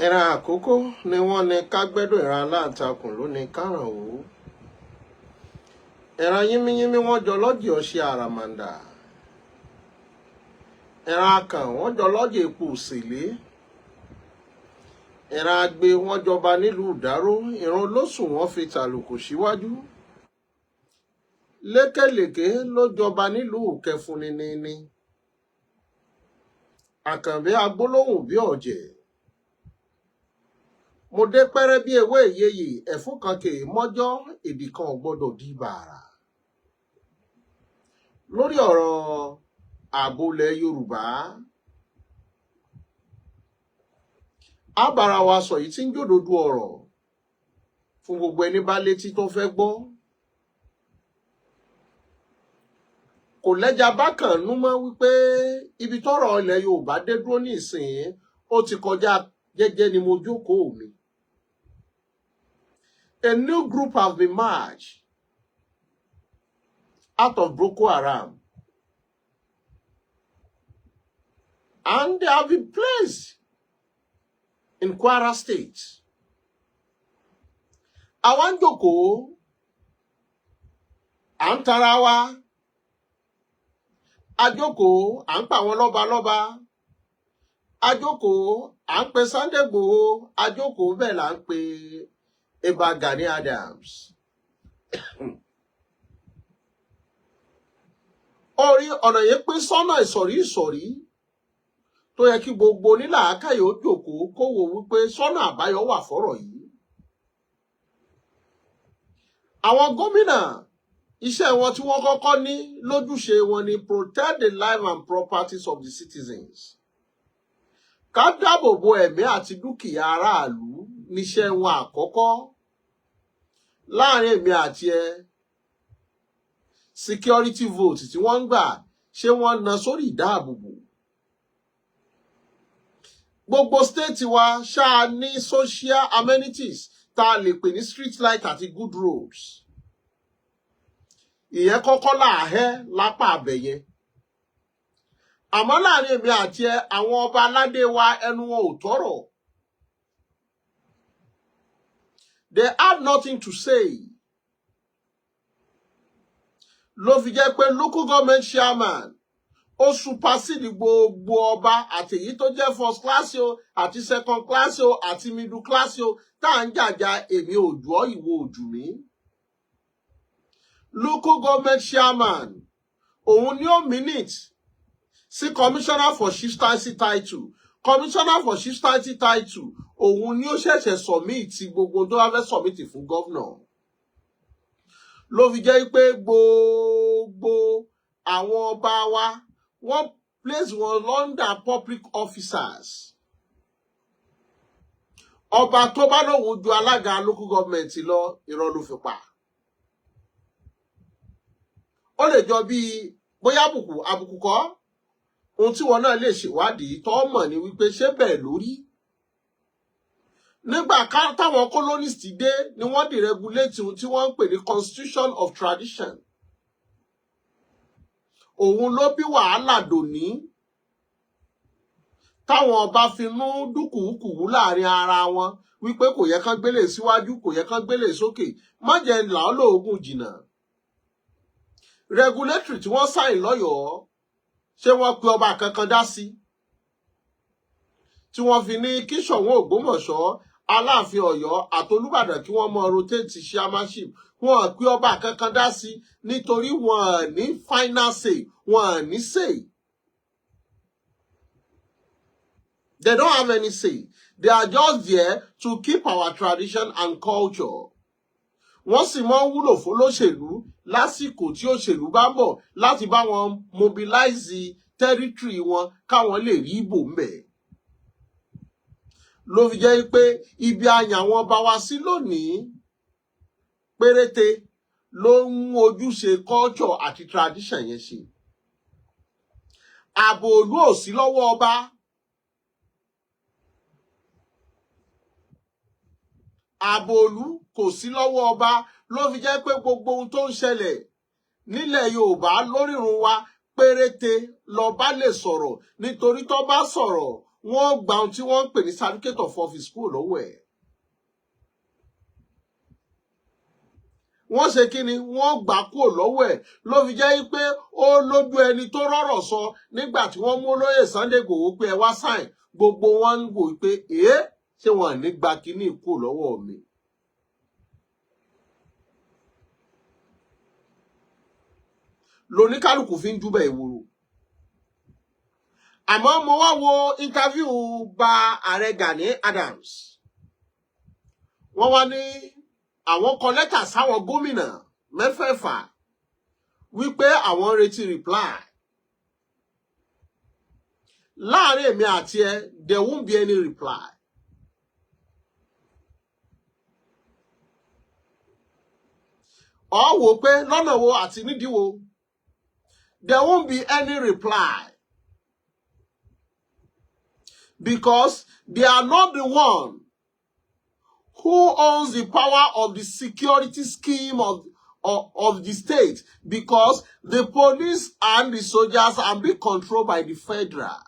Ìran àkókò ni wọ́n ní ká gbẹ́dọ̀ ìran aláǹtakùn ló ní káràn wò. Ìran yínmíyínmí wọ́n jọ lọ́jì ọṣẹ àràmàǹdà. Ìran akàn wọ́n jọ lọ́jì epo òsèlé. Ìran agbe wọ́n jọba nílùú ìdáró. Ìran olóṣùn wọ́n fi tàlùkù síwájú. Lékèlèké ló jọba nílùú kẹfúnninní. Àkànbí agbólóhùn bí ọ̀jẹ̀. Mo dé pẹ́rẹ́ bí ewé ìyeyè ẹ̀fún kan kè mọ́jọ́ èdè kan ò gbọ́dọ̀ di bàrà. Lórí ọ̀rọ̀ ààbò ilẹ̀ Yorùbá, a bára wa sọ yìí tí ń jòdòdó ọ̀rọ̀ fún gbogbo ẹni bá létí tó fẹ́ gbọ́. Kò lẹ́jà bákan nú mọ́ wípé ibi tọ́rọ̀ ilẹ̀ Yorùbá dé dúró ní ìsìn ó ti kọjá jẹ́jẹ́ ni mo jókòó mi. A new group have been merged out of Boko Haram, and they have been placed in Kwara State. Àwọn jókòó, à ń tara wa, àjókòó, à ń pa àwọn lọ́balọ́ba, àjókòó, à ń pe Sunday Igboho, àjókòó bẹ́ẹ̀ là ń pe Eba Gani Adams. Orí ọ̀nà yẹn pín sọ́nà ìsọ̀rí tó yẹ kí gbogbo onílàákàyè ó jókòó kó wò wípé sọ́nà àbáyọ wà fọ́rọ̀ yìí. Àwọn gómìnà iṣẹ́ wọn tí wọ́n kọ́kọ́ ní lójúṣe wọn ni protect the life and properties of the citizens. Ká dáàbò bo ẹ̀mí àti dúkìá aráàlú níṣẹ́ wọn àkọ́kọ́. Láàrin èmi àti ẹ, security vote tí wọ́n ń gbà ṣé wọ́n na sórí ìdáàbòbò. Gbogbo state wa ṣáà ní social amenities tá a lè pè ní street light àti good roads. Ìyẹn kọ́kọ́ láàhẹ́ lápá àbẹ̀yẹ. Àmọ́ láàrin èmi àti ẹ, àwọn ọba aládé wa ẹnu wọn ò tọ́rọ̀. They have nothing to say. Ló fi jẹ́ pé local government chairman ó supersede gbogbo ọba àti èyí tó jẹ́ first class o àti second class o àti middle class o tá à ń jàjà èmi òjò ìwọ òjò mi. Local government chairman òun ni ó minute sí commissioner for chieftaincy title. Commissioner for chieftaincy title òun ni ó ṣẹ̀ṣẹ̀ submit gbogbo tó wá fẹ́ submit fún governor. Ló fi jẹ́ pé gbogbo àwọn ọba wa wọ́n place wọn under public officers. Ọba tó bá lóun ju alága local government lọ irọ́ ló fi pa. Ó lè jọ bí bóyá àbùkù kọ́. Ohun tí wọn náà lè ṣèwádìí tó mọ̀ ni wípé ṣé bẹ́ẹ̀ lórí. Nígbà táwọn colonist dé ni wọ́n deregulate ohun tí wọ́n ń pè ní constitution of tradition. Òun ló bí wàhálà dòní. Táwọn ọba finú dúkùúkùú láàrin ara wọn wípé kò yẹ kán gbélé síwájú, kò yẹ kán gbélé sókè. Má jẹ́ là ó lóògùn jìnnà. Regulatory tí wọ́n sáìn lọ́yọ̀ọ́ ṣé wọ́n pe ọba kankan dá sí? Tí wọ́n fi ní kí Ṣọ̀ún Ògbómọ̀ṣọ́, Aláàfin Ọ̀yọ́ àtolúbàdàn kí wọ́n mọ rotate chairmanship. Wọ́n pe ọba kankan dá sí nítorí wọ́n ní final say, wọ́n ní say. They don't have any say. They are just there to keep our tradition and culture. Wọ́n sì mọ́ wúlò fún olóṣèlú lásìkò tí òṣèlú bá bọ̀ láti bá wọn mobilize territory wọn káwọn lè rí ìbò ńbẹ̀. Ló fi jẹ́ pé ibi àyàn àwọn ọba wa sí lónìí péréte ló ń ojúṣe culture àti tradition yẹn ṣe. Ààbò ìlú ò sí lọ́wọ́ ọba. Ààbò ìlú kò sí lọ́wọ́ ọba. Ló fi jẹ́ pé gbogbo ohun tó ń ṣẹlẹ̀ nílẹ̀ Yorùbá lórírun wa péréte lọ́ba lè sọ̀rọ̀ nítorí tó bá sọ̀rọ̀ wọ́n gba ohun tí wọ́n ń pè ní certificate of office kúrò lọ́wọ́ ẹ̀. Wọ́n ṣe kí ni wọ́n gbà kúrò lọ́wọ́ ẹ̀ ló fi jẹ́ pé ó lójú ẹni tó rọ́rọ̀ sọ nígbà tí wọ́n mú olóyè Sunday Igboho pé ẹ wá sáìn gbogbo wọn ń wò pé ṣé wọn ní gba kíní kúrò lọ́wọ́ mi. Lóníkálùkù fi ń júbẹ̀ ìwòrò. Àmọ́ mo wá wo interview ba ààrẹ Gani Adams. Wọ́n wá ní àwọn kọ lẹ́tà sáwọn gómìnà mẹ́fẹ̀ẹ̀fà wípé àwọn retí reply. Láàárín èmi àti ẹ, there won't be any reply. Ọ wò pé lọ́nà wo àti nídìí wo, there won't be any reply. Because they are not the one who owns the power of the security scheme of the state, because the police and the soldiers are being controlled by the federal.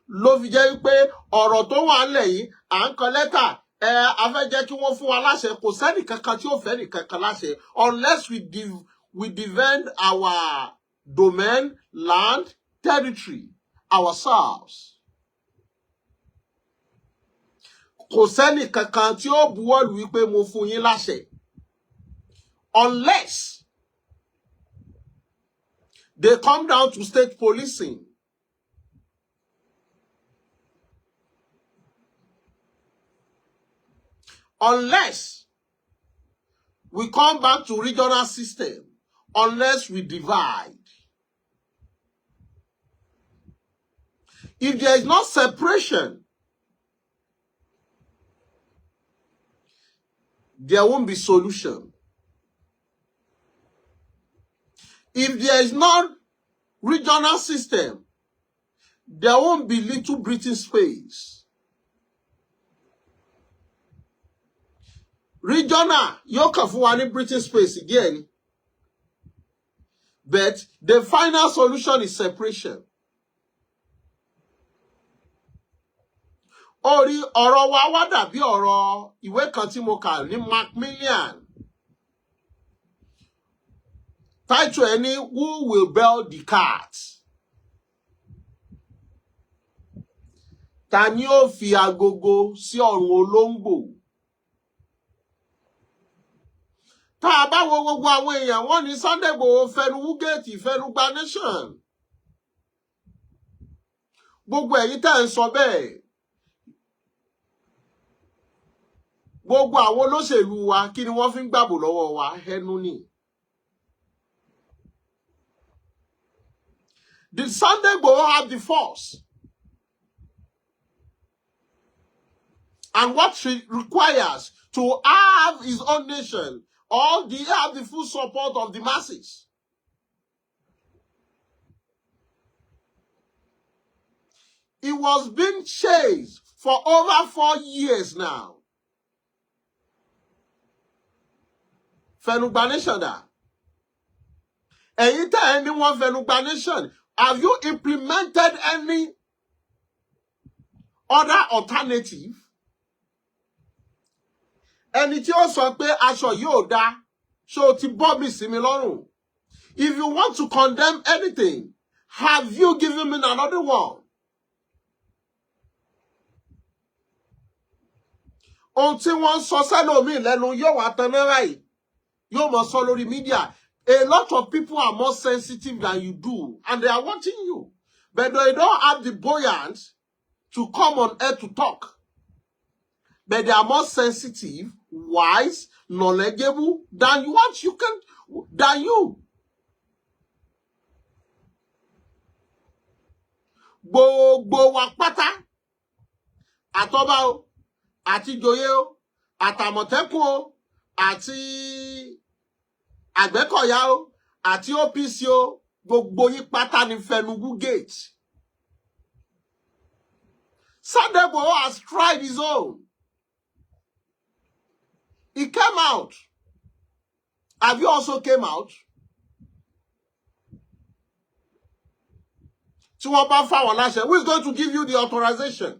Ló fi jẹ́ pé ọ̀rọ̀ tó wà ńlẹ̀ yìí à ń kọ lẹ́tà a fẹ́ jẹ́ kí wọ́n fún wa láṣẹ kò sẹ́nì kankan tí ó fẹ́ nì kankan láṣẹ unless we defend our domain, land, territory, ourselves. Kò sẹ́nì kankan tí ó buwọ́lù wípé mo fún yín láṣẹ unless they come down to state policing. Unless we come back to regional system, unless we divide. If there is no separation, there won't be solution. If there is no regional system, there won't be little breathing space. Regional, yóò kàn fún wa ní breathing space again. But the final solution is separation. Orí ọ̀rọ̀ wa wá dàbí ọ̀rọ̀ ìwé kan tí mo kà ní Macmillan. Title ẹni Who Will Bail the Cat? Ta ni ó fi agogo sí ọrùn olóńgbò? Tá a bá wo gbogbo àwọn èèyàn wọ́n ní Sunday Igboho fẹnu wúgẹ́ẹ̀tì fẹnu gba nation. Gbogbo ẹ̀yin tẹ́ ń sọ bẹ́ẹ̀. Gbogbo àwọn olóṣèlú wa kí ni wọ́n fi ń gbàbò lọ́wọ́ wa ẹnu ni. Did Sunday Igboho have the force? And what she requires to have his own nation? Or do you have the full support of the masses? He was being chased for over 4 years now. Fẹnugba nation dà. Ẹ̀yin tẹ́ ẹni wọ́n fẹnugba nation. Have you implemented any other alternative? Ẹni tí ó sọ pé aṣọ yóò dá, ṣó ti bọ́ mi sí mi lọ́rùn. If you want to condemn anything, have you given me another one? Ohun tí wọ́n sọ sẹ́lòmíì lẹ́nu yóò wá tán náírà yìí. Yóò mọ̀ sọ lórí media. A lot of people are more sensitive than you do, and they are watching you. But they don't have the buoyance to come on air to talk. But they are more sensitive, wise, knowledgeable than you. Gbogbo wa pátá, àtọba o, àti ìjòyè o, àtàmọ̀tẹ́kùn o, àti Àgbẹ̀kọ̀yà o, àti OPC o, gbogbo yín pátá ní fẹnugú gate. Sunday Igboho has tried his own. He came out Have you also came out? Who is going to give you the authorization?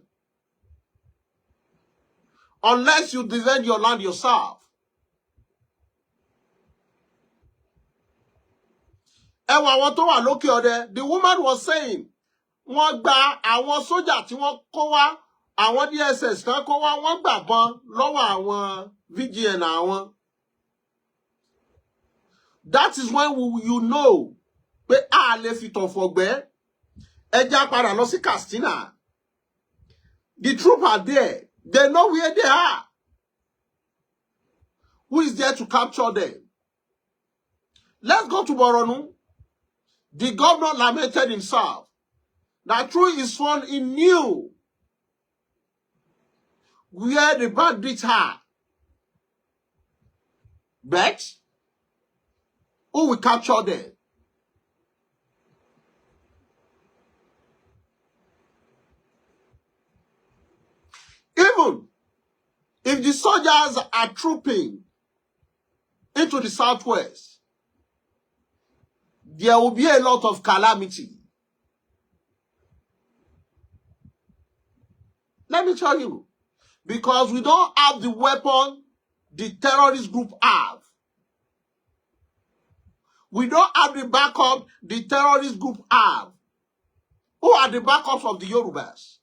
Unless you defend your land yourself. The woman was saying, wọ́n gba àwọn sójà tí wọ́n kó wá, àwọn DSS kan kó wá, wọ́n gbàbọn lọ́wọ́ àwọn VGN àwọn. That is when you know pé a lè fi tọ̀fọ̀ gbẹ́. Ẹja padà lọ sí Katsina. The troops are there. They know where they are. Who is there to capture them? Let's go to Borno. The governor lamented himself that through his phone he knew where the bandits are. But who will capture them? Even if the soldiers are trooping into the southwest, there will be a lot of calamity. Let me tell you, because we don't have the weapon the terrorist group have. We don't have the backup the terrorist group have. Who are the backups of the Yorubas?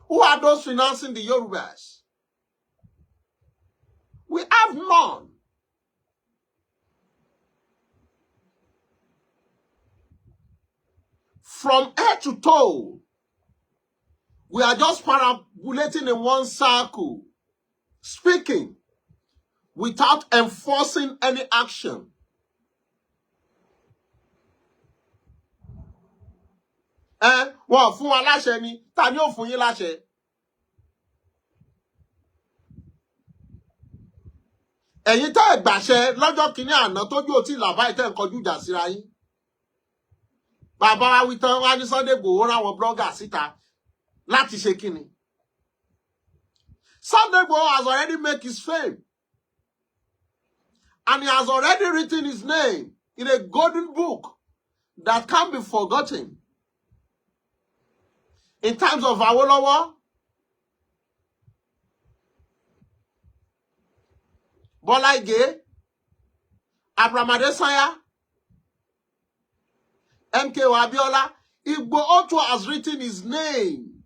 Who are those financing the Yorubas? We have none. From head to toe, we are just parabolating in one circle, speaking without enforcing any action. Wọ́n fún wa láṣẹ ni, ta ni ó fún yín láṣẹ? Ẹ̀yin tẹ́ ẹ gbàṣẹ lọ́jọ́ kìíní àná tójú ò tí làbá ìtẹ́ ń kọjú ìjà síra yín. Bàbá wa wí tán wá ní Sunday Igboho ráwọn blogger síta láti ṣe kíni. Sunday Igboho has already made his fame. And he has already written his name in a golden book that can't be forgotten. In times of Awolowo, Bola Ige, Abraham Adesanya, MKO Abiola, Igbo Otu has written his name.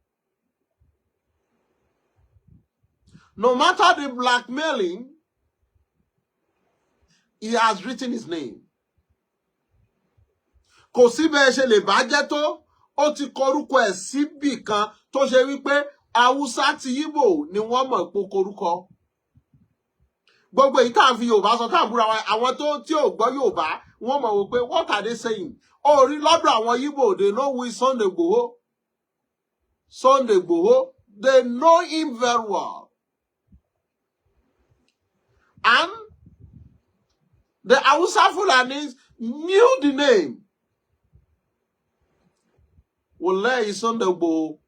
No matter the blackmailing, he has written his name. Kò sí bẹ́ẹ̀ ṣe lè bàjẹ́ tó, ó ti korúkọ ẹ̀ síbì kan tó ṣe wípé Haúsá ti Ìgbò ni wọ́n mọ̀ pé korúkọ. Gbogbo èyí tá à ń fi Yorùbá sọ tá à ń búra wa, àwọn tí ò gbọ́ Yorùbá, wọ́n mọ̀ wò pé what are they saying? Orí lọ́dọ̀ àwọn Ìgbò, they know who is Sunday Igboho. Sunday Igboho, they know him very well. And the Hausa Fulanis knew the name. Wallahi Sunday Igboho.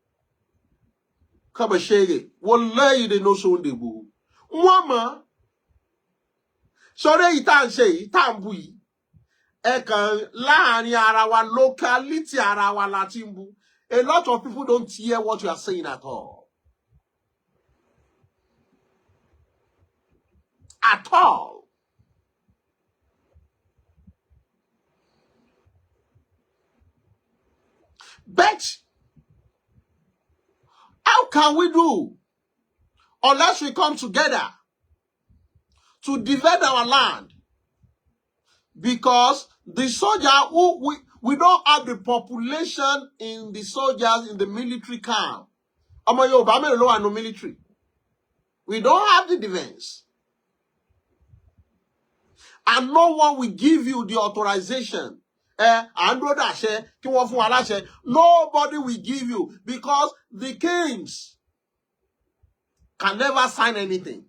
Kabashege. Wallahi they know Sunday Igboho. Mwama. Sore ita ń ṣe ita ń bú yìí. Ẹ kàn láàrin ara wa, locality ara wa la ti ń bú. A lot of people don't hear what you are saying at all. At all. But how can we do unless we come together to defend our land? Because the soldier who we don't have the population in the soldiers in the military camp. Ọmọ Yorùbá mélòó ló wà no military. We don't have the defense. And no one will give you the authorization. Nobody will give you because the kings can never sign anything.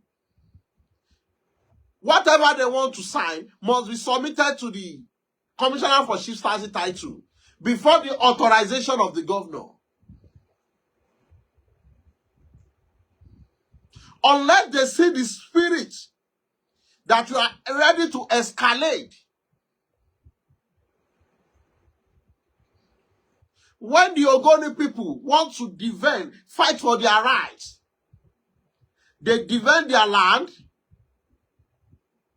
Whatever they want to sign must be submitted to the Commissioner for Chieftaincy title before the authorization of the governor. Unless they see the spirit that you are ready to escalate. When the Ogoni people want to defend, fight for their rights, they defend their land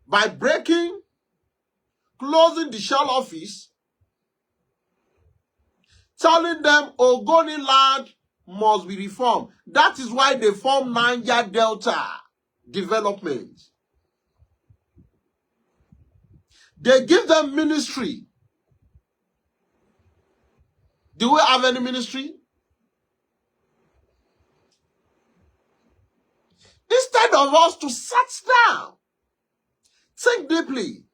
by breaking, closing the shell office, telling them Ogoni land must be reformed. That is why they formed Niger Delta Development. They give them ministry. Do we have any ministry? Instead of us to sit down, think deeply,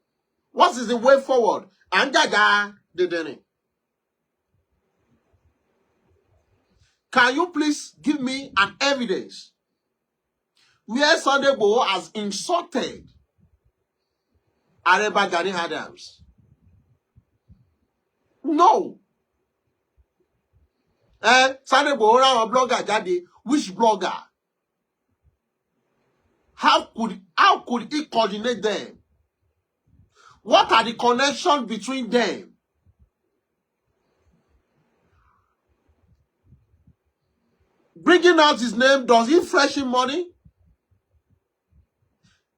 what is the way forward? Anjaja didn't. Can you please give me an evidence where Sunday Igboho has insulted Areba Gani Adams? No. Sunday Igboho ran a blogger jáde. Which blogger? How could he coordinate them? What are the connections between them? Bringing out his name, does he fetch him money?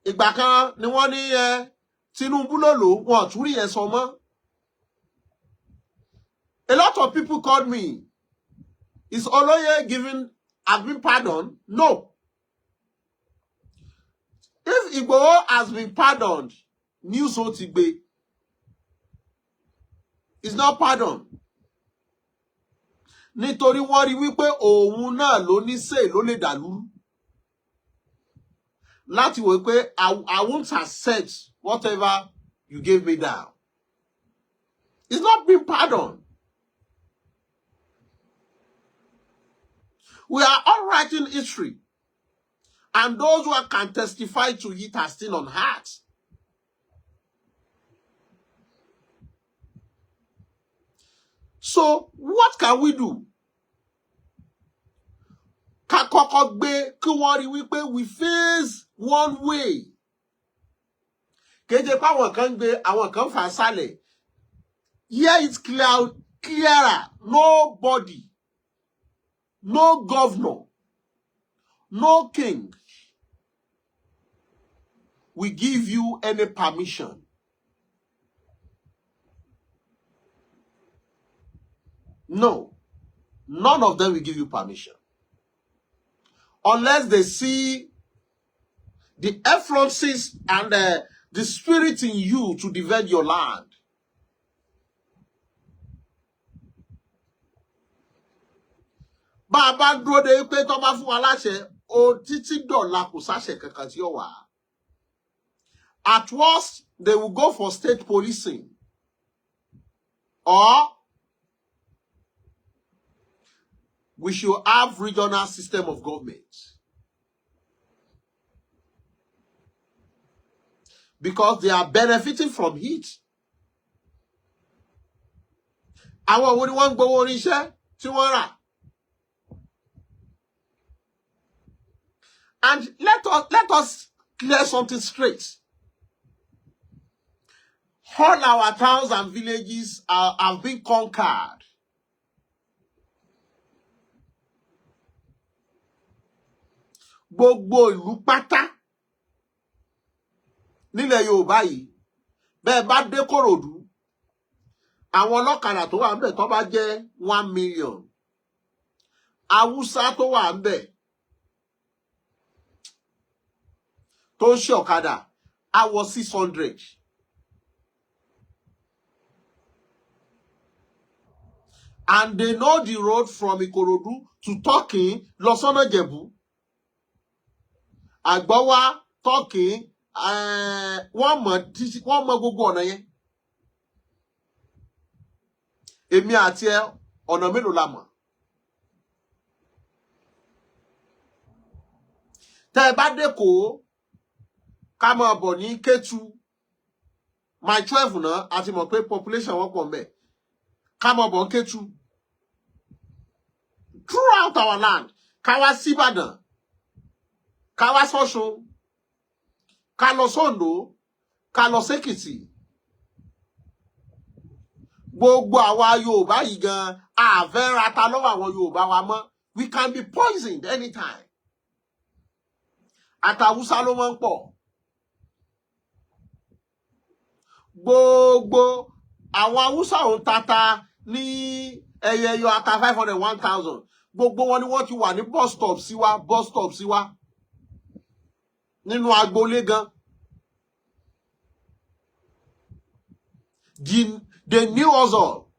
Ìgbà kan ni wọ́n ní Tinubu ló lò wọ́n tún rí yẹn sọ mọ́. A lot of people called me. Is Oloye have been pardoned? No. If Igboho has been pardoned, news Otigbe is not pardoned. Nítorí wọ́n rí wípé òun náà ló ní say ló lè dàlúrú. Láti wò pé I won't accept whatever you gave me down. It's not been pardoned. We are all writing history. And those who can testify to it are still on heart. So, what can we do? We face one way. Here it's clearer. Nobody, no governor, no king will give you any permission. No, none of them will give you permission. Unless they see the effluences and the spirit in you to defend your land. Bàbá dúró de pé tó bá fún wa láṣẹ o títí dọ̀la kò sáṣẹ kankan tí ó wà. At worst, they will go for state policing. Or we should have regional system of government. Because they are benefiting from it. Àwọn wo ni wọ́n ń gbowó oníṣẹ́ tí wọ́n rà. And let us clear something straight. All our towns and villages have been conquered. Gbogbo ìlú pátá nílẹ̀ Yorùbá yìí bẹ́ẹ̀ bá dé Kòròdú àwọn ọlọ́kadà tó wà ńbẹ̀ tó bá jẹ́ 1 million Haúsá tó wà ńbẹ̀ tó ń ṣe ọ̀kadà á wọ 600. And they know the road from Ikorodu to Tokin, lọ sọ́nà Ìjẹ̀bú. Àgbọ́wá, Tokin, wọ́n mọ gbogbo ọ̀nà yẹn. Èmi àti ẹ ọ̀nà mélòó la mọ̀? Tẹ́ ẹ bá dẹ́kọ̀ọ́ ká máa bọ̀ ní Kétu my 12 náà àti mọ̀ pé population wọ́n pọ̀ ńbẹ̀. Ká máa bọ̀ ní Kétu. Throughout our land, ká wá sí Ìbàdàn, ká wá s'Ọ̀ṣun, ká lọ s'Oǹdó, ká lọ s'Èkìtì. Gbogbo àwa Yorùbá yìí gan a fẹ́ rata lọ́wọ́ àwọn Yorùbá wa mọ́. We can be poisoned anytime. Ata Hausa ló máa ń pọ̀. Gbogbo àwọn Hausa òun tata ní ẹyẹyọ ata 500 1000. Gbogbo wọn ni wọ́n ti wà ní bus stop sí wa nínú agboolé gan. They knew us all.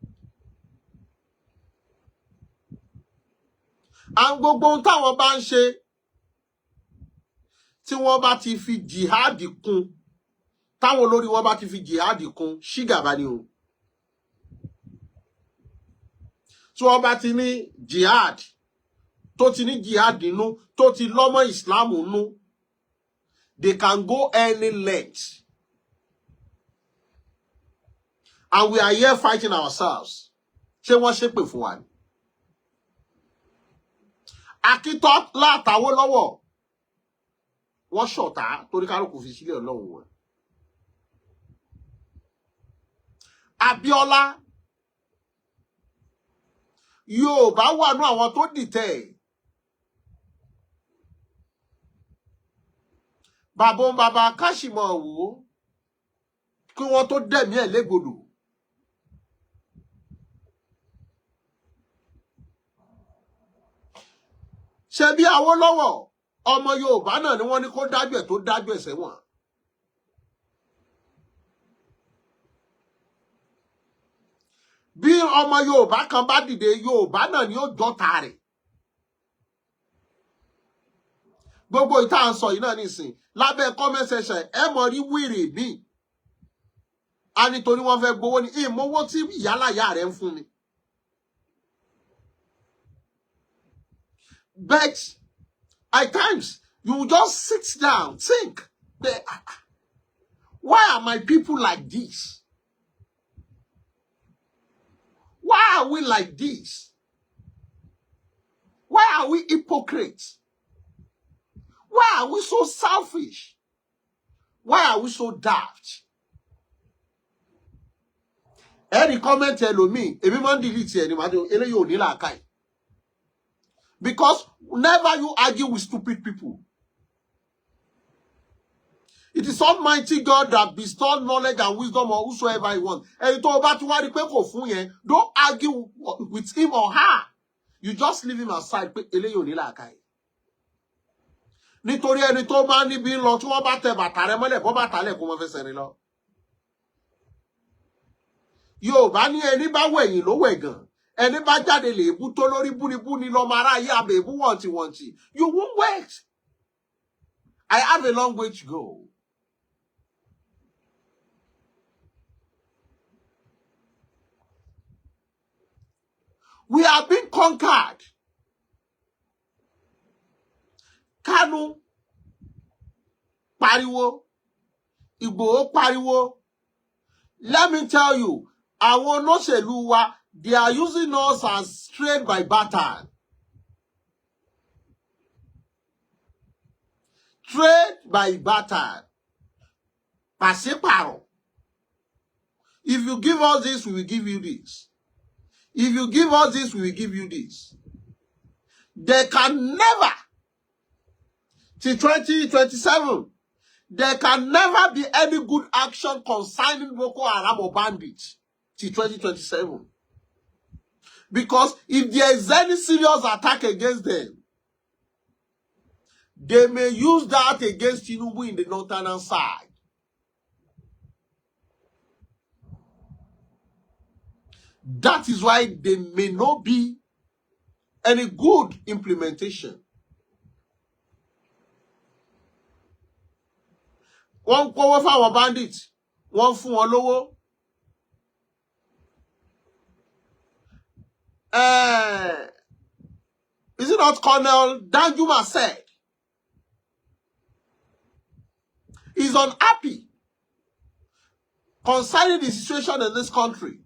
And gbogbo ohun táwọn bá ń ṣe tí wọ́n bá ti fi jihad kún, táwọn olórí wọn bá ti fi jihad kún, ṣígàbá ni o. Tí wọ́n bá ti ní jihad, tó ti ní jihad nínú, tó ti lọ́mọ Islam nínú, they can go any length. And we are here fighting ourselves. Ṣé wọ́n ṣépè fún wa ni? Akítọ́ látàwó lọ́wọ́. Wọ́n ṣọ̀tá torí kálukú fi sílẹ̀ Ọlọ́run wọn. Abíọ́lá Yorùbá wà nú àwọn tó dìtẹ̀. Bàbá Káṣímọ̀ wò kí wọ́n tó dẹ̀mí ẹ̀ légbodò. Ṣé bí Awólọ́wọ̀ ọmọ Yorùbá náà ni wọ́n ní kó dájú ẹ̀ tó dájú ẹ̀ sẹ́wọ̀n. Bí ọmọ Yorùbá kan bá dìde, Yorùbá náà ni ó jọta rẹ̀. Gbogbo ìta ń sọ yìí náà nísìn lábẹ́ comment section ẹ mọ̀ rí wèrè bí. A nítorí wọ́n fẹ́ gbowó ní ìmọ̀wó tí ìyálàyà rẹ̀ ń fún ni. But at times, you just sit down, think, why are my people like this? Why are we like this? Why are we hypocrites? Why are we so selfish? Why are we so daft? Any comment ẹlòmíì, èmi máa ń delete ẹni máa tó eléyìí ò ní làákàyè. Because never you argue with stupid people. It is Almighty God that bestows knowledge and wisdom on whosoever he wants. And tó bá ti wá rí pé kò fún yẹn, don't argue with him or her. You just leave him aside pé eléyìí ò ní làákàyè. Nítorí ẹni tó máa níbi lọ tí wọ́n bá tẹ bàtà rẹ̀ mọ́lẹ̀ bọ́ bàtà lẹ̀ kó mọ́ fẹsẹ̀ rìn lọ. Yorùbá ní ẹni bá wẹ̀yìn ló wẹ̀ gan. Ẹni bá jáde lè bú tó lórí búnibúni lọ́mọ aráyé àbẹ̀bú wọ̀ntìwọ̀ntì. You won't wait. I have a long way to go. We have been conquered. Kanu pariwo. Igboho pariwo. Let me tell you, àwọn olóṣèlú wa, they are using us as trade by barter. Trade by barter. Pàṣípàrọ̀. If you give us this, we will give you this. If you give us this, we will give you this. They can never, till 2027, there can never be any good action concerning Boko Haram or bandits till 2027. Because if there is any serious attack against them, they may use that against Tinubu in the northern side. That is why there may not be any good implementation. Wọ́n kówó fáwọn bandits, wọ́n fún wọn lówó. Is it not Colonel Danjuma said? He's unhappy concerning the situation in this country.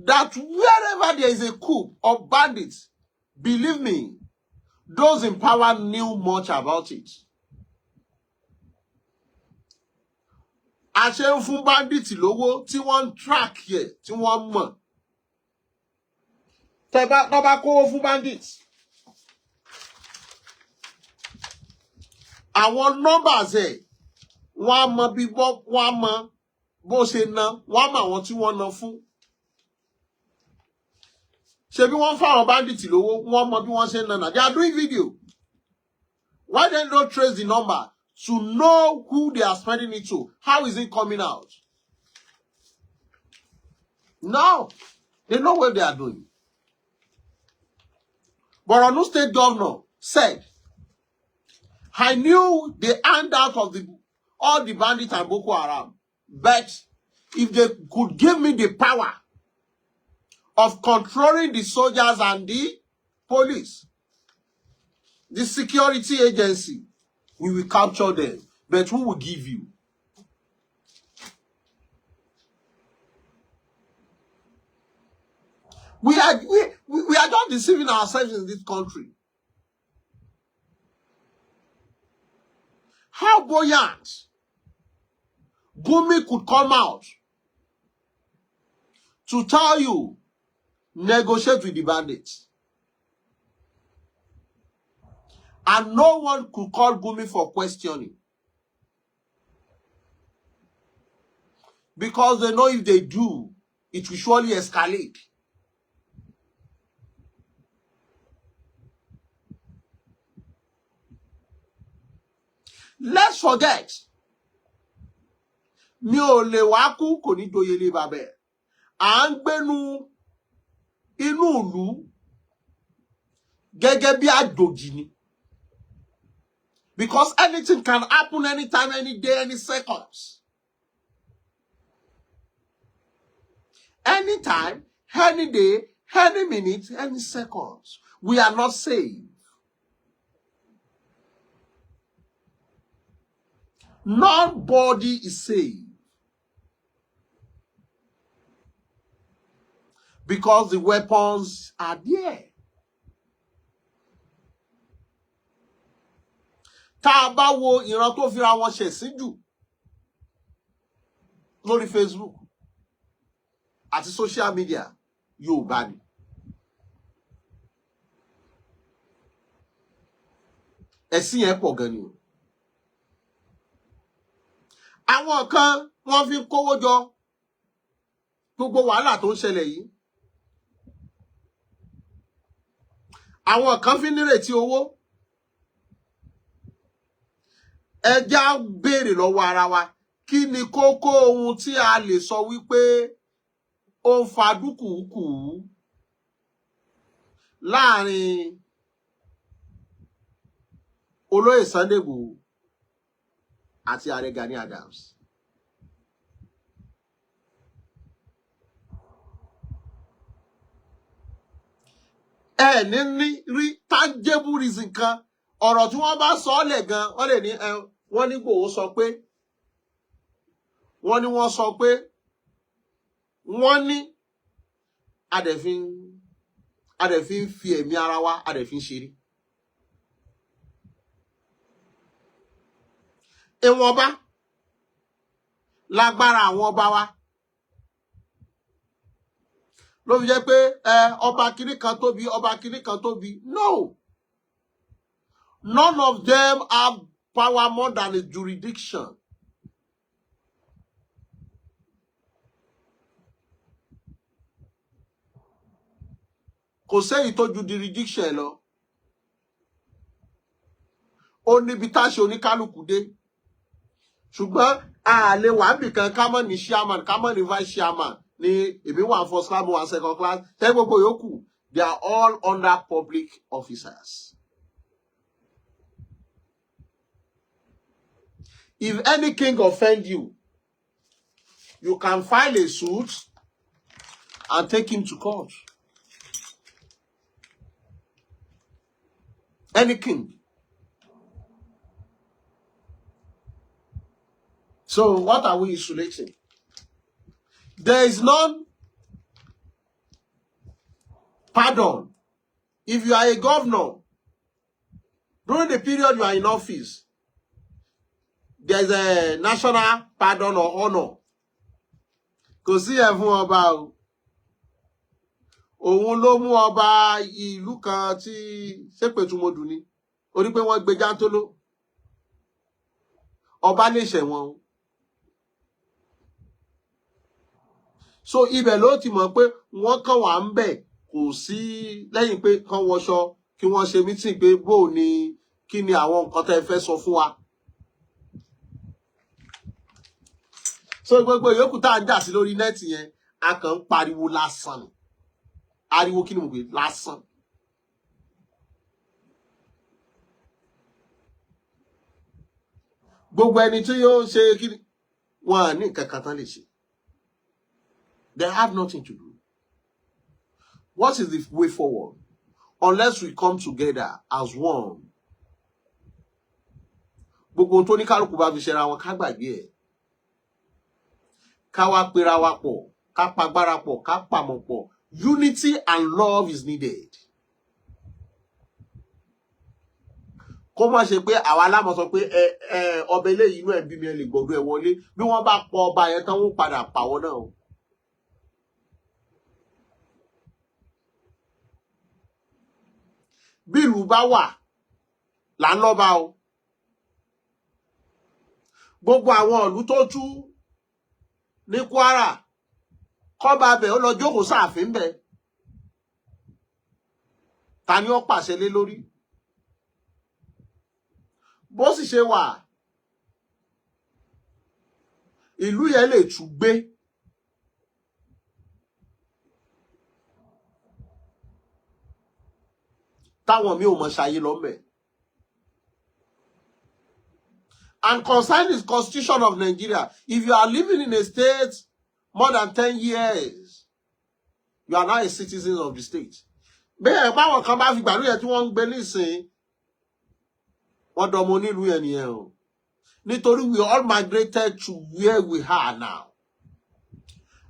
That wherever there is a coup of bandits, believe me, Those in power knew much about it. Àṣẹ ń fún bandit lówó tí wọ́n track yẹ tí wọ́n mọ̀. Tẹ́ bá kówó fún bandit. Àwọn numbers ẹ̀ wọ́n á mọ bí wọ́n á mọ bó ṣe ná, wọ́n á mọ àwọn tí wọ́n ná fún. Ṣebí wọ́n fáwọn bandit lówó, wọ́n mọ bí wọ́n ṣe ná. They are doing video. Why don't they trace the number to know who they are spending it to? How is it coming out? No, they know what they are doing. Borno State Governor said, I knew the handout of all the bandits and Boko Haram, but if they could give me the power of controlling the soldiers and the police, the security agency, we will capture them. But who will give you? We are just deceiving ourselves in this country. How buoyant Gumi could come out to tell you, negotiate with the bandits. And no one could call Gumi for questioning. Because they know if they do, it will surely escalate. Let's forget. Mi ò lè wá kú kò ní doyele bàbá. À ń gbénu inú ìlú gẹ́gẹ́ bí àjòjì ni. Because anything can happen anytime, any day, any seconds. Anytime, any day, any minute, any seconds. We are not safe. Nobody is safe. Because the weapons are there. Tá a bá wo ìran tó fira wọn ṣẹ̀sín jù lórí Facebook àti social media Yorùbá ni. Ẹ̀sìn yẹn pọ̀ gan ni o. Àwọn kan wọ́n fi kówó jọ gbogbo wàhálà tó ń ṣẹlẹ̀ yìí. Àwọn kan fi nírètí owó. Ẹ já béèrè lọ́wọ́ ara wa, kí ni kókó ohun tí a lè sọ wípé ó ń fa dúkùúkù láàrin Olóyè Sunday Igboho àti Ààrẹ Gani Adams? Ẹ ní rí tangible reason kan. Ọ̀rọ̀ tí wọ́n bá sọ lẹ̀ gan, wọ́n lè ní wọ́n ní Igboho sọ pé, wọ́n ní wọ́n sọ pé, wọ́n ní adẹ̀fín fi ẹ̀mí ara wa adẹ̀fín ṣeré. Ìwọ̀nba lágbára àwọn ọba wa ló fi jẹ́ pé ọba kìíní kan tóbi, ọba kìíní kan tóbi. No. None of them have power more than a jurisdiction. Kò sẹ́yìn tó ju jurisdiction lọ. Ó níbi táṣe oníkálukú dé. Ṣùgbọ́n a lè wà níbìkan ká mọ̀ ní chairman, ká mọ̀ ní vice chairman, ní èmi wà first class, wà second class, tẹ́ gbogbo yòókù. They are all under public officers. If any king offend you, you can file a suit and take him to court. Any king. So what are we insulating? There is none pardon. If you are a governor During the period you are in office, there's a national pardon or honor. Kò sí ẹ̀ fún ọba o. Òun ló mú ọba ìlú kan tí Ṣépètúmodù ni. Ó ní pé wọ́n gbé jántóló. Ọba lè ṣẹ̀wọ̀n o. So ibẹ̀ ló ti mọ̀ pé wọ́n kàn wá ń bẹ̀ kò sí lẹ́yìn pé kán wọṣọ kí wọ́n ṣe mítìn pé bó ni kí ni àwọn nǹkan tẹ́ fẹ́ sọ fún wa. So gbogbo ìyókù tá à ń jà sí lórí nẹ́ẹ̀tì yẹn a kàn ń pariwo lásán ni. Ariwo kí ni mo pè lásán. Gbogbo ẹni tí yóò ṣe kí ni wọn ní nǹkan kan tán lè ṣe. They have nothing to do. What is the way forward? Unless we come together as one. Gbogbo tó ní kálukú bá fi ṣera wọn ká gbàgbé ẹ̀. Ká wá pera wa pọ̀, ká pagbára pọ̀, ká pamọ́ pọ̀. Unity and love is needed. Kó má ṣe pé àwa la mọ̀ sọ pé ọba eléyìí inú ẹ̀ bí mi ẹ lè gbọ́dọ̀ ẹ wọlé bí wọ́n bá pọ̀ ọba yẹn tán wọ́n padà pàwọ́ náà. Bí ìlú bá wà là ń lọ́ba o. Gbogbo àwọn ìlú tó tú ní Kwara kọ́ba bẹ̀ ó lọ jókòó sáàfin bẹ̀. Ta ni ó pàṣẹ lé lórí? Bó sì ṣe wà ìlú yẹn lè tú gbé. Táwọn mi ò mọ̀ ṣayé lọ́mẹ̀. And concerning the constitution of Nigeria, if you are living in a state more than 10 years, you are now a citizen of the state. Bẹ́ẹ̀ báwọn kan bá fi gbàlú yẹn tí wọ́n ń gbé nísìn, wọ́n dọmọ onílùú yẹn nìyẹn o. Nítorí we all migrated to where we are now.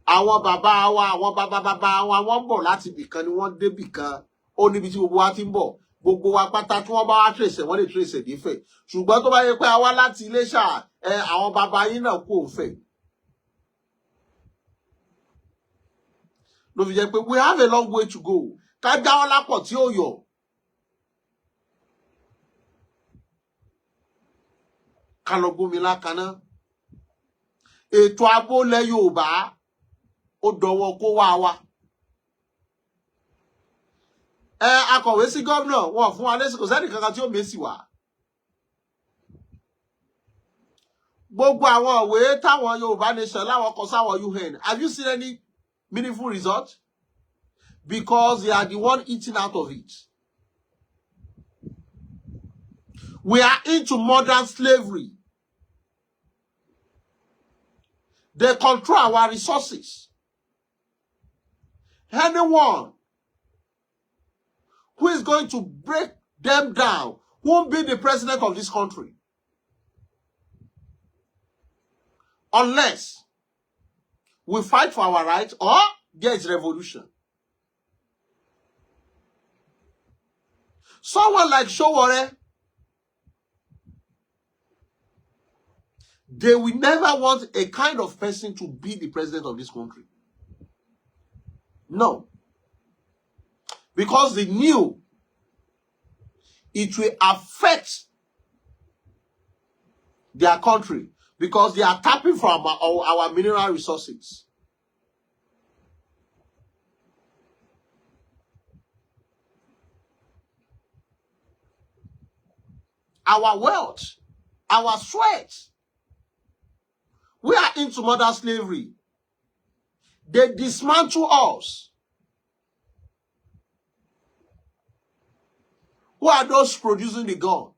Àwọn bàbá wa, àwọn bàbá wa, wọ́n bọ̀ láti ibìkan ni wọ́n dé ibìkan. Ó níbi tí gbogbo wa ti ń bọ̀. Gbogbo wa pátá tí wọ́n bá wá trace wọ́n lè trace nífẹ̀. Ṣùgbọ́n tó bá yẹ pé a wá láti Iléṣà, àwọn bàbá yín náà kú òfẹ́. Ló fi jẹ́ pé we have a long way to go. Ká jáwọ́ lápọ̀ tí ó yọ. Ká lọ gómi lákaná. Ètò ààbò ilẹ̀ Yorùbá ó dọwọ́ kó wá wa. Akọ̀wé sí gómìnà wọn fún wa lésì kò sẹ́ni kankan tí ó mèsì wá. Gbogbo àwọn ìwé táwọn Yorùbá nation láwọn kọ sáwọn UN, have you seen any meaningful result? Because they are the one eating out of it. We are into modern slavery. They control our resources. Anyone who is going to break them down won't be the president of this country. Unless we fight for our rights or there is revolution. Someone like Sowore, they will never want a kind of person to be the president of this country. No. Because they knew it will affect their country because they are tapping from our mineral resources. Our wealth, our sweat. We are into modern slavery. They dismantle us. Who are those producing the gun?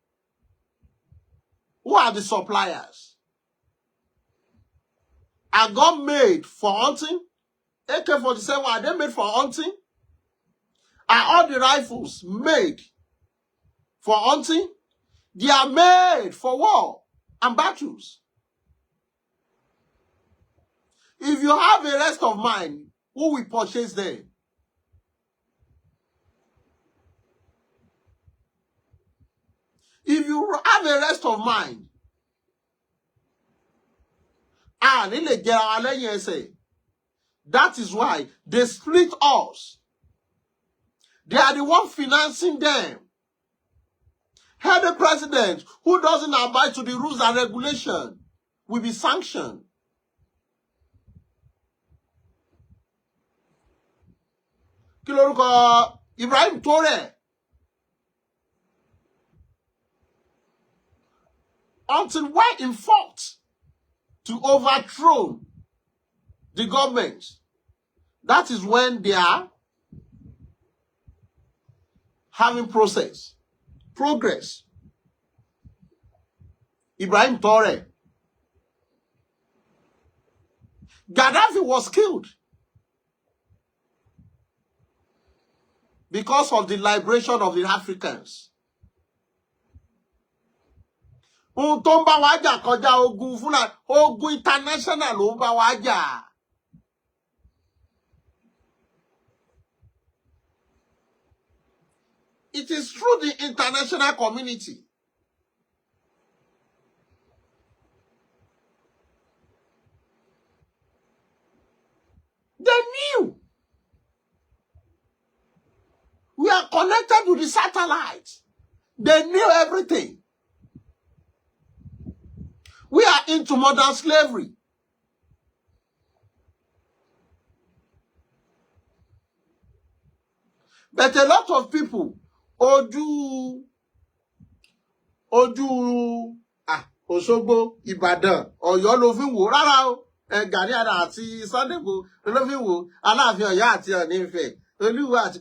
Who are the suppliers? Are gun made for hunting? AK-47, are they made for hunting? Are all the rifles made for hunting? They are made for war and battles. If you have a rest of mind, who will purchase them? If you have a rest of mind, that is why they split us. They are the one financing them. Head the president who doesn't abide to the rules and regulation will be sanctioned. Kí lorúkọ Ibrahim Tore. Until we're in fault to overthrow the government, that is when they are having progress. Ibrahim Tore. Gaddafi was killed because of the liberation of the Africans. Ohun tó ń bá wa jà kọjá ogun Fúlàní, ogun international ló ń bá wa jà. It is through the international community. They knew. We are connected to the satellites. They knew everything. We are into modern slavery. But a lot of people, Òṣogbo, Ìbàdàn, Ọ̀yọ́ ló fi ń wò rárá o. Gani Adams àti Sunday Igboho ló fi ń wò, Aláàfin Ọ̀yọ́ àti Ọọ̀ni Ifẹ̀, Olúwo àti.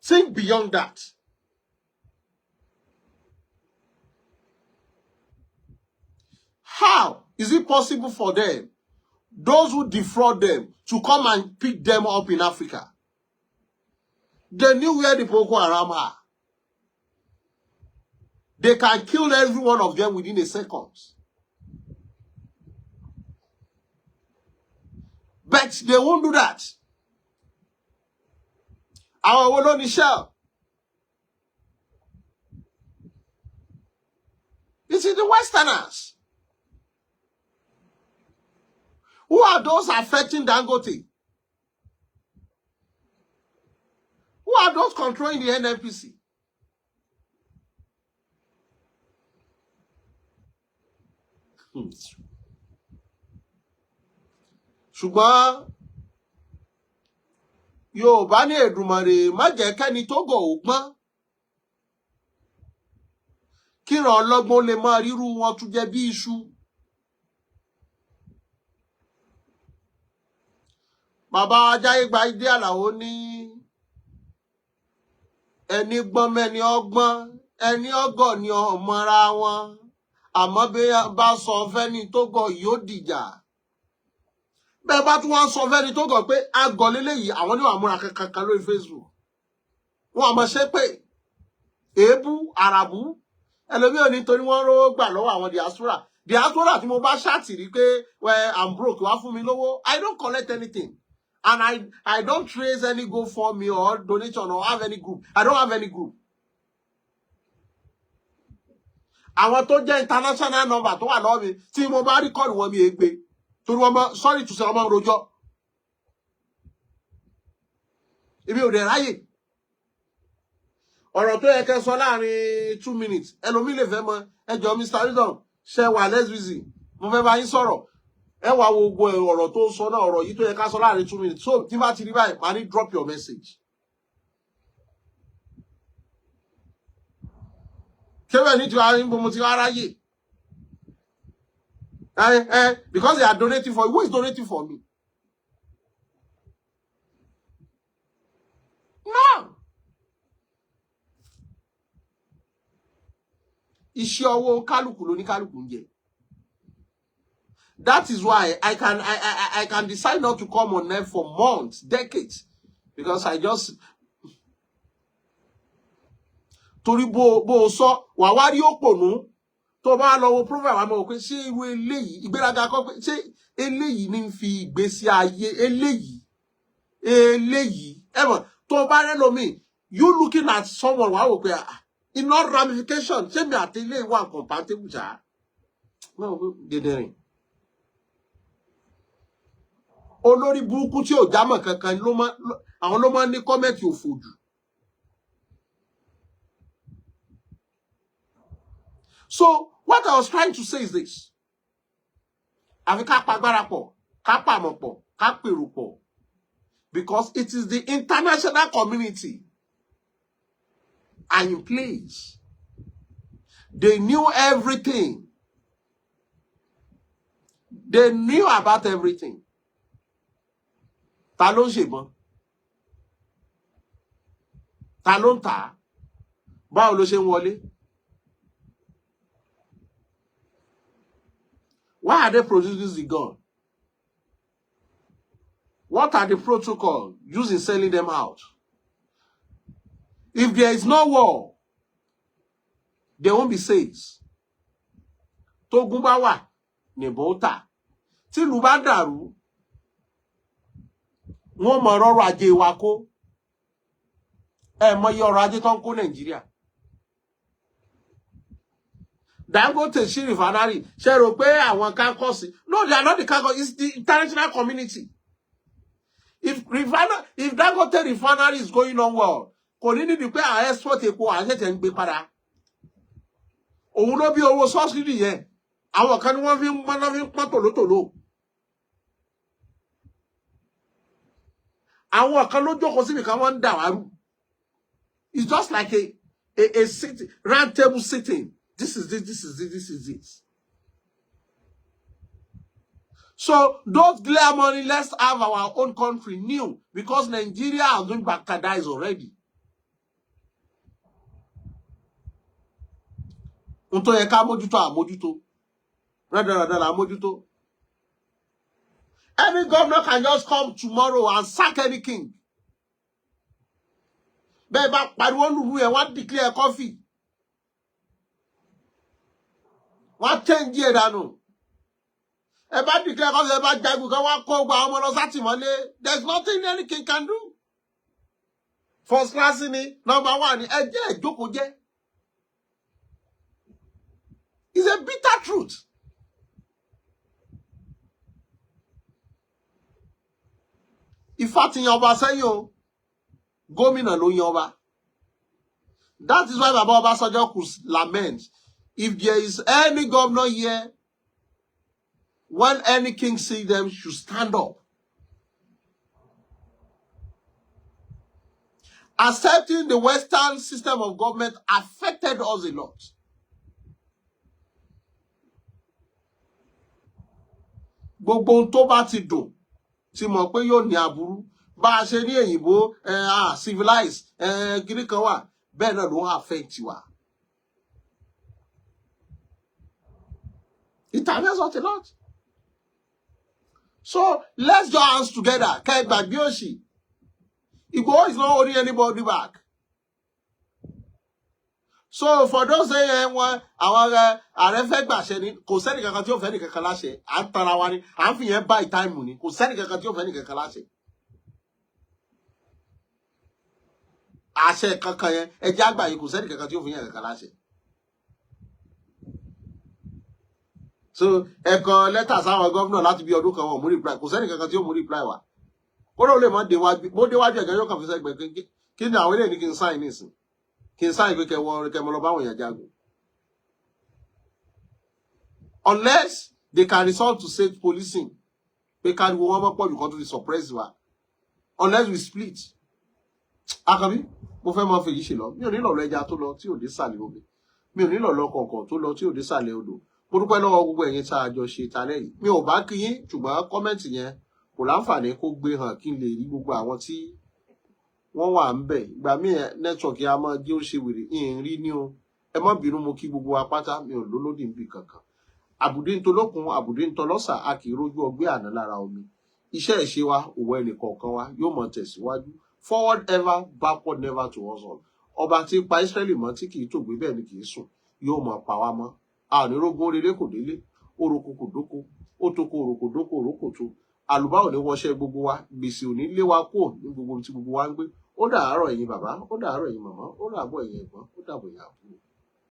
Think beyond that. How is it possible for them, those who defraud them, to come and pick them up in Africa? They knew where the Boko Haram are. They can kill every one of them within a second. But they won't do that. Our Wolo Michelle. It is the Westerners. Who are those affecting Dangote? Who are those controlling the NNPC? Ṣùgbọ́n Yorùbá ní Èdùmàrè má jẹ́ kẹ́ni tó gọ̀ ó gbọ́n. Kíran ọlọ́gbọ́n lè máa ríru wọn tún jẹ bí iṣu. Bàbá Ajáyégbà Ìdí Àlàó ní ẹni gbọ́n mẹ́ni ọgbọ́n, ẹni ọgọ̀ ni ọmọra wọn. Àmọ́ bí bá sọ fẹ́ni tó gọ̀ yóò dìjà. Bẹ́ẹ̀ bá tún wá sọ fẹ́ni tó gọ̀ pé agọ̀ léléyìí, àwọn níwà múra kankan lórí Facebook. Wọ́n àmọ́ ṣe pé èébú, àràbú, ẹlòmí ò ní torí wọ́n rówó gbà lọ́wọ́ àwọn diaspora. Diaspora tí mo bá ṣáàtì rí pé well, I'm broke, wá fún mi lówó. I don't collect anything. And I don't trace any GoFundMe or donation or have any group. I don't have any group. Àwọn tó jẹ́ international number tó wà lọ́wọ́ mi, tí mo bá record wọn mi Egbe. Torí wọ́n mọ́, sorry to say, ọmọ rojọ́. Èmi ò dẹ̀ ráyè. Ọ̀rọ̀ tó yẹ kẹ́ sọ láàrin 2 minutes. Ẹlòmí lè fẹ́ mọ̀, ẹjọ́ Mr. Wisdom, ṣe wà let's busy. Mo fẹ́ bá yín sọ̀rọ̀. Ẹ wá wo gbogbo ọ̀rọ̀ tó sọ náà, ọ̀rọ̀ yìí tó yẹ ká sọ láàrin 2 minutes. So tí bá ti rí báyìí, màá ní drop your message. Kébẹ̀ ní ti wá ń bomo ti wá ráyè. Because they are donating for you. Who is donating for me? No. Iṣẹ́ ọwọ́ kálukú ló ní kálukú ń jẹ. That is why I can decide not to come on air for months, decades, because I just torí bó sọ wà wá rí òpònú tó bá lọ wo profile wa mọ̀ pé ṣé irú eléyìí ìgbéraga kọ́ pé ṣé eléyìí ní fi ìgbésí ayé eléyìí ẹ mọ̀ tó bá rẹ́ lómi you looking at someone wà wò pé Iná ramification. Ṣé mi àti ilé ìwà compatible ṣá? No, dẹ̀dẹ̀rìn. Olórí burúkú tí ò jámọ́ kankan àwọn ló máa ń ní kọ́mẹ̀tì òfò jù. So, what I was trying to say is this. Àfi ká pagbára pọ̀, ká pàmọ̀ pọ̀, ká pèrò pọ̀. Because it is the international community are in place. They knew everything. They knew about everything. Ta ló ń ṣèbọn? Ta ló ń tà? Báwo ló ṣe ń wọlé? Why are they producing the gun? What are the protocols used in selling them out? If there is no war, there won't be sales. Tógun bá wà, níbo ó tà. Tí ìlú bá dàrú, wọ́n mọ ọrọ̀ ajé wa kó. Ẹ mọ iye ọrọ̀ ajé tó ń kó Nàìjíríà. Dangote ṣí refinery. Ṣé rò pé àwọn campus? No, they are not the campus. It's the international community. If Dangote refinery is going on well, kò ní nídìí pé à export epo à ṣẹ̀ṣẹ̀ ń gbé padà. Òun ló bí owó subsidy yẹn. Àwọn kan ni wọ́n fi ń pọ́n tòlótòló. Àwọn kan ló jókòó síbi kan wọ́n ń dà wá rú. It's just like a sitting, round table sitting. This is this. So those glare money, let's have our own country new, because Nigeria has been bastardized already. Unto yẹ ká mójútó àmójútó. Rádaràdà la mójútó. Any governor can just come tomorrow and sack any king. Bẹ́ẹ̀ bá pariwo lùlù ẹ̀ wọ́n declare coffee. Wọ́n change ẹ̀ dànù. Ẹ bá declare coffee, ẹ bá jagun kan wọ́n kó gba ọmọ lọ sátìmọ́lé. There's nothing any king can do. First class ni, number one ni, ẹ jẹ́ ìjókòó jẹ́. It's a bitter truth. Ifá ti yan ọba sẹ́yìn o. Gómìnà ló yan ọba. That is why Baba Obasanjo could lament. If there is any governor here, when any king see them, should stand up. Accepting the Western system of government affected us a lot. Gbogbo ohun tó bá ti dùn, tí mọ̀ pé yóò ní aburú, bá a ṣe ní èyìnbó, civilized, kiri kan wà, bẹ́ẹ̀ náà ló ń affect wa. It affects us a lot. So let's join hands together. Kẹ́ gbàgbé òṣì. Igboho is not holding anybody back. So for those saying àwọn ààrẹ fẹ́ gbàṣẹ ni, kò sẹ́ni kankan tí ó fẹ́ ní kankan láṣẹ. À ń tara wa ni, à ń fi yẹn buy time ni, kò sẹ́ni kankan tí ó fẹ́ ní kankan láṣẹ. Àṣẹ kankan yẹn, ẹ jẹ́ àgbà yìí, kò sẹ́ni kankan tí ó fi yẹn kankan láṣẹ. So ẹ̀kan lẹ́tà sáwọn gómìnà láti bí ọdún kan wọn mú reply, kò sẹ́ni kankan tí ó mú reply wa. Kódà ó lè mọ́ déwájú ẹ̀gẹ́ yóò kàn fi sẹ́gbẹ̀ẹ́ kí ni àwọn eléyìí ní kí n sign nísìn. Kí n sign pé kẹmọ lọ báwọn èèyàn jagun. Unless they can resort to state policing, pé káriwo wọn mọ́ pọ̀ jù kan tó ti suppress wa. Unless we split. Àkànbí, mo fẹ́ mọ fèyí ṣe lọ. Mi ò ní lọ ẹja tó lọ tí ò dé sàlẹ̀ omi. Mi ò ní lọ kọ̀ọ̀kan tó lọ tí ò dé sàlẹ̀ odò. Mo dúpẹ́ lọ́wọ́ gbogbo ẹ̀yin tá a jọ ṣe talẹ́ yìí. Mi ò bá kí yín, ṣùgbọ́n kọ́mẹ́ǹtì yẹn kò láǹfààní kó gbé hàn kí n lè rí gbogbo àwọn tí wọ́n wà ń bẹ̀. Ìgbà míì nẹ́tíwọ̀kì a máa jẹ́ ó ṣe wèrè ìhìn rí ní o. Ẹ má bínú, mo kí gbogbo wa pátá, mi ò lólódì níbi kankan. Àbùdé ń tolókun, àbùdé ń tọlọ́sà, a kì í rójú ọgbẹ́ àná lára omi. Iṣẹ́ ìṣe wa, òwò ẹnìkọ̀ọ̀kan wa yóò mọ̀ tẹ̀síwájú. Forward ever, backward never to us all. Ọba tí pa Ísírẹ́lì mọ́ tí kì í tògbé bẹ́ẹ̀ ni kì í sùn, yóò mọ̀ pa wá mọ́. A ò ní rógún orílẹ̀ kò délé, oroko kò dóko, ó toko oroko dóko oroko tó. Àlùbá ò ní wọṣẹ́ gbogbo wa, gbèsè ò ní lé wa kúrò ní gbogbo tí gbogbo wa ń gbé. Ó dàárọ̀ ẹ̀yin bàbá, ó dàárọ̀ ẹ̀yin màmá, ó dàbọ̀ ẹ̀yin ẹ̀gbọ́n, ó dàbọ̀ ẹ̀yin àbúrò.